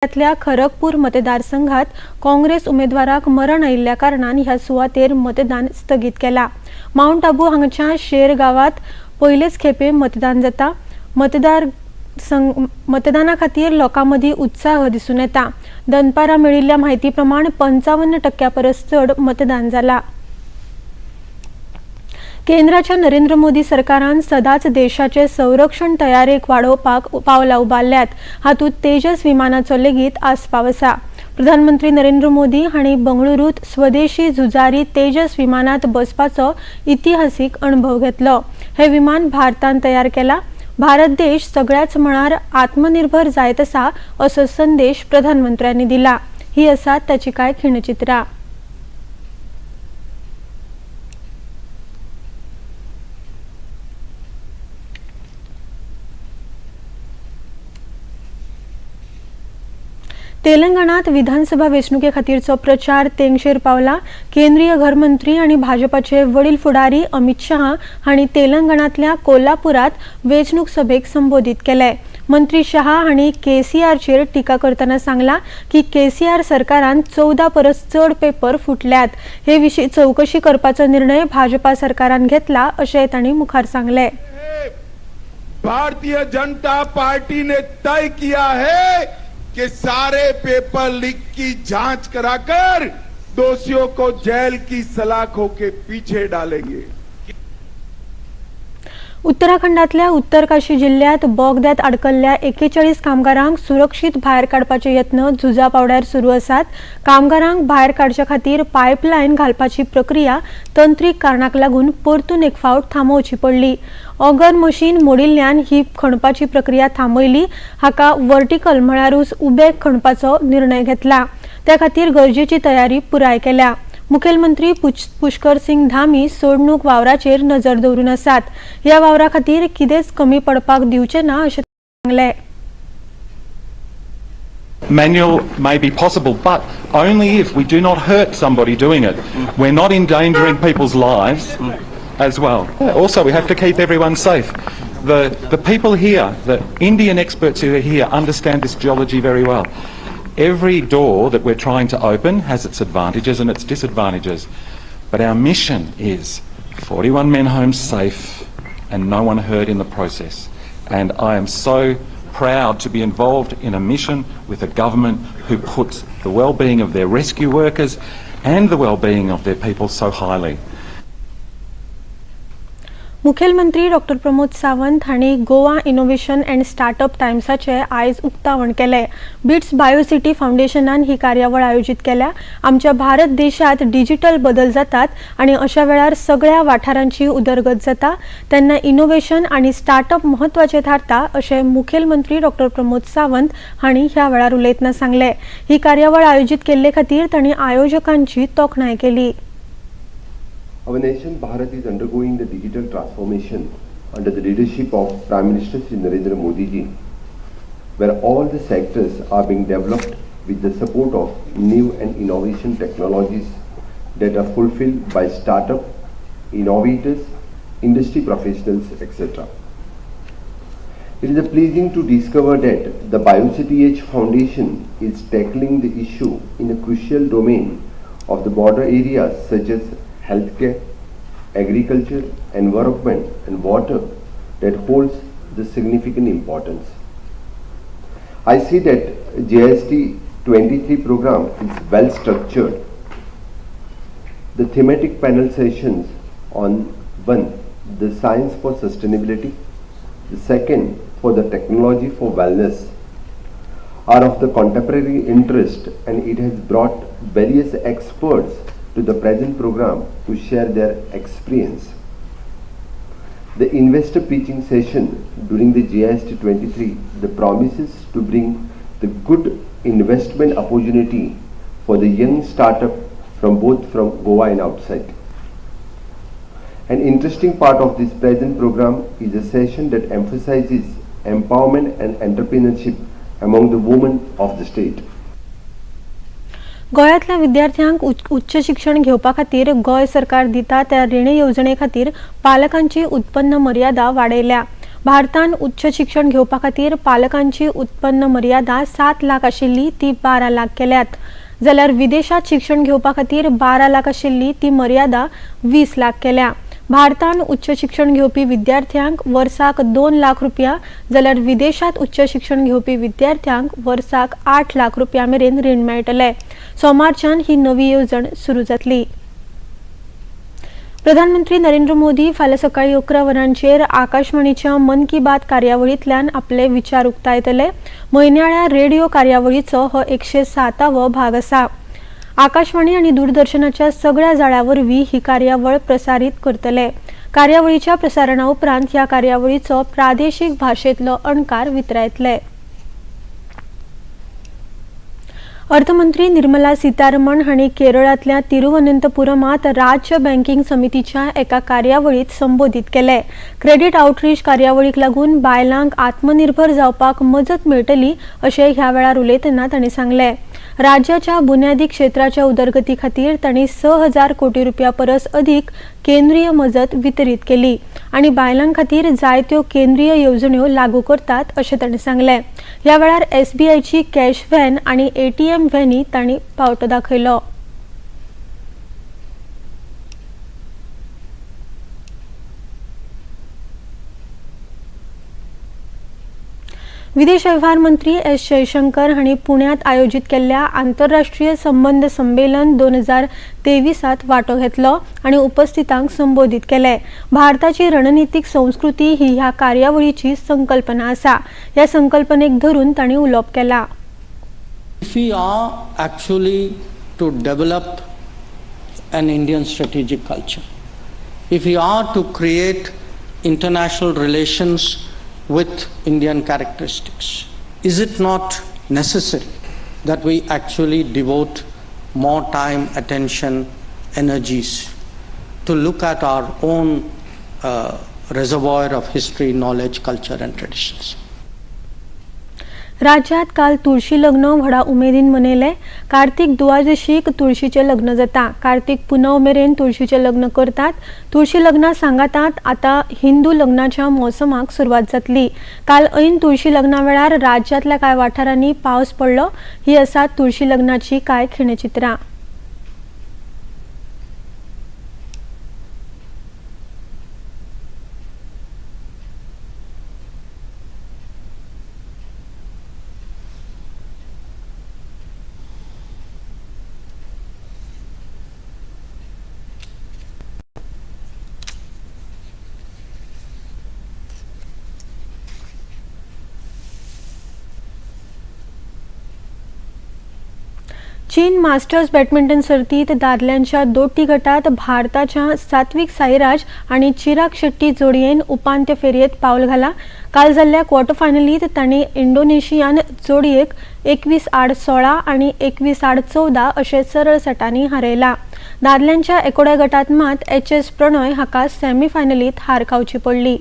जिल्ह्यातल्या खरगपूर मतदारसंघात काँग्रेस उमेदवाराक मरण आयिल्ल्या कारणान ह्या सुवातेर मतदान स्थगित केला। माउंट आबू हांगच्या शेर गावात पयलेच खेपे मतदान जाता। मतदाना खातीर लोकांमदी उत्साह दिसून येता। दनपारा मेळिल्ल्या माहिती प्रमाण 55% परस चड मतदान जाला। केंद्राच्या नरेंद्र मोदी सरकारान सदाच देशाचे संरक्षण तयारेक वाडोवपाक पावलां उबारल्यात। हातूंत तेजस विमानाचो लेगीत आस्पाव आसा। प्रधानमंत्री नरेंद्र मोदी हांणी बंगळुरूत स्वदेशी झुजारी तेजस विमानात बसपाचो इतिहासीक अणभव घेतलो। हे विमान भारतान तयार केला। भारत देश सगळ्याच मळार आत्मनिर्भर जायत आसा असो संदेश प्रधानमंत्र्यांनी दिला। ही आसात ताची कांय खिणचित्रां। तेलंगणात विधानसभा वेंचणुके खातीरचो प्रचार तेंगशेर पावला। केंद्रीय घरमंत्री आणि भाजपाचे वडील फुडारी अमित शाह हांणी तेलंगणातल्या कोल्हापुरात वेंचणूक सभेक संबोधित केले। मंत्री शाह हांणी केसीआरचेर टिका करतना सांगला की केसीआर सरकारान 14 परस चड पेपर फुटल्यात। हे विशीं चौकशी करपाचो निर्णय भाजपा सरकारान घेतला अशें तांणी मुखार सांगले। भारतीय जनता पार्टी ने तय किया है कि सारे पेपर लीक की जांच कराकर दोषियों को जेल की सलाखों के पीछे डालेंगे। उत्तराखंडातल्या उत्तरकाशी जिल्ह्यात बोगद्यात अडकल्ल्या 41 कामगारांक सुरक्षीत भायर काडपाचे यत्न झुजा पावड्यार सुरू आसात। कामगारांक भायर काडचे खातीर पायपलायन घालपाची प्रक्रिया तंत्रीक कारणाक लागून परतून एक फावट थांबोवची पडली। ऑगर मशीन मोडिल्ल्यान ही खणपाची प्रक्रिया थांबयली। हाका वर्टिकल म्हळ्यारूच उबे खणपाचो निर्णय घेतला। त्या खातीर गरजेची तयारी पुराय केल्या। मुखेलमंत्री पुष्कर सिंग धामी सोडणूक वावराचेर नजर दवरून आसात। ह्या वावरा खातीर कितेंच कमी पडपाक दिवचे ना अशें सांगले। Manual may be possible, but only if we do not hurt somebody doing it. We're not endangering people's lives as well. Also, we have to keep everyone safe. The people here, the Indian experts who are here, understand this geology very well. Every door that we're trying to open has its advantages and its disadvantages. But our mission is 41 men home safe and no one hurt in the process. And I am so proud to be involved in a mission with a government who puts the well-being of their rescue workers and the well-being of their people so highly. मुखेलमंत्री doctor Pramod Sawant हांणी Goa innovation and startup टायम्साचे आयज उक्तावण केले। Bits बायोसिटी फाउंडेशनान ही कार्यावळ आयोजित केल्या। आमच्या भारत देशात डिजिटल बदल जातात आणि अशा वेळार सगळ्या वाठारांची उदरगत जाता तेन्ना इनोव्हेशन आणि स्टार्टअप महत्वाचे थारता अशें मुखेलमंत्री डॉक्टर प्रमोद सावंत हांणी ह्या वेळार उलयतना सांगले। ही कार्यावळ आयोजित केल्ले खातीर तांणी आयोजकांची तोखणाय केली। Our nation, Bharat, is undergoing the digital transformation under the leadership of Prime Minister Shri Narendra Modi ji, where all the sectors are being developed with the support of new and innovation technologies that are fulfilled by startup, innovators, industry professionals, etc. It is pleasing to discover that the BioCTH Foundation is tackling the issue in a crucial domain of the border areas such as healthcare, agriculture, environment and water that holds the significant importance. I see that GST 23 program is well structured. The thematic panel sessions on one, the science for sustainability, the second for the technology for wellness are of the contemporary interest, and it has brought various experts to the present program to share their experience. The investor pitching session during the GST 23, the promises to bring the good investment opportunity for the young startup from Goa and outside. An interesting part of this present program is a session that emphasizes empowerment and entrepreneurship among the women of the state. गोयातल्या विद्यार्थ्यांक उच्च शिक्षण घेवपा खातीर गोय सरकार दिता त्या रीण येवजणे खातीर पालकांची उत्पन्न मर्यादा वाडयल्या। भारतान उच्च शिक्षण घेवपा खातीर पालकांची उत्पन्न मर्यादा 7 लाख आशिल्ली ती 12 लाख केल्यात, जाल्यार विदेशात शिक्षण घेवपा खातीर 12 लाख आशिल्ली ती मर्यादा 20 लाख केल्या। भारतान उच्च शिक्षण घेवपी विद्यार्थ्यांक वर्साक 2 लाख रुपया जाल्यार विदेशात उच्च शिक्षण घेवपी विद्यार्थ्यांक वर्साक 8 लाख रुपया मेरेन रीण मेळटले। सोमारच्यान ही नवी येवजण सुरू जातली। प्रधानमंत्री नरेंद्र मोदी फाल्यां सकाळी 11 वरांचेर आकाशवाणीच्या मन की बात कार्यावळींतल्यान आपले विचार उक्तायतले। म्हयन्याळ्या रेडिओ कार्यावळीचो हो 107वो भाग आसा। आकाशवाणी आणि दूरदर्शनाच्या सगळ्या जाळ्यावरवीं ही कार्यावळ प्रसारीत करतले। कार्यावळीच्या प्रसारणा उपरांत ह्या कार्यावळीचो प्रादेशीक भाशेंतलो अणकार वितरायतले। अर्थमंत्री निर्मला सीतारमण हांणी केरळांतल्या तिरुवनंतपुरमांत राज्य बँकिंग समितीच्या एका कार्यावळीत संबोधित केले। क्रेडिट आउटरीच कार्यावळीक लागून बायलांक आत्मनिर्भर जावपाक मजत मेळटली अशें ह्या वेळार उलयतना तांणी सांगले। राज्याच्या बुन्यादी क्षेत्राच्या उदरगती खातीर तांणी 6,000 कोटी रुपया परस अधिक केंद्रीय मजत वितरीत केली आणि बायलां खातीर जायत्यो केंद्रीय येवजण्यो लागू करतात अशें तांणी सांगले। ह्या वेळार SBIची कॅश व्हॅन आणि ATM व्हॅनी तांणी पावटो दाखयलो। विदेश व्यवहार मंत्री S जयशंकर हांणी पुण्यात आयोजित केल्ल्या आंतरराष्ट्रीय संबंध संमेलन 2023त वांटो घेतलो आणि उपस्थितांक संबोधित केले। भारताची रणनीतीक संस्कृती ही ह्या कार्यावळीची संकल्पना आसा। ह्या संकल्पनेक धरून तांणी उलोवप केला। If we are actually to develop an Indian strategic culture, if we are to create international relations with Indian characteristics, is it not necessary that we actually devote more time, attention, energies to look at our own reservoir of history, knowledge, culture and traditions? राज्यात काल तुळशी लग्न व्हडा उमेदीन मनयले। कार्तिक द्वादशीक तुळशीचे लग्न जाता। कार्तिक पुनव मेरेन तुळशीचे लग्न करतात। तुळशी लग्ना सांगातात आता हिंदू लग्नाच्या मोसमाक सुरवात जातली। काल ऐन तुळशी लग्ना वेळार राज्यातल्या कांय वाठारांनी पावस पडलो। ही आसात तुळशी लग्नाची कांय खिणेचित्रां। चीन मास्टर्स बॅडमिंटन सर्तीत दादल्यांच्या दोट्टी गटात भारताच्या सात्विक साईराज आणि चिराग शेट्टी जोडयेन उपांत्य फेरयेत पावल घाला। काल जाल्ल्या क्वॉर्टर फायनलीत तांणी इंडोनेशियन जोडयेक 21-8-16 आणि 21-8-14 अशे सरळ सटांनी हारयला। दादल्यांच्या एकोड्या गटात मात HS प्रणय हाका सेमी फायनलीत हार खावची पडली।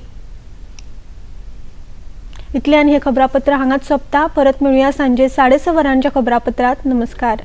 इतल्यान हे खबरापत्र हांगाच सोंपता। परत मेळुया सांजे 6:30 वरांच्या खबरापत्रात। नमस्कार।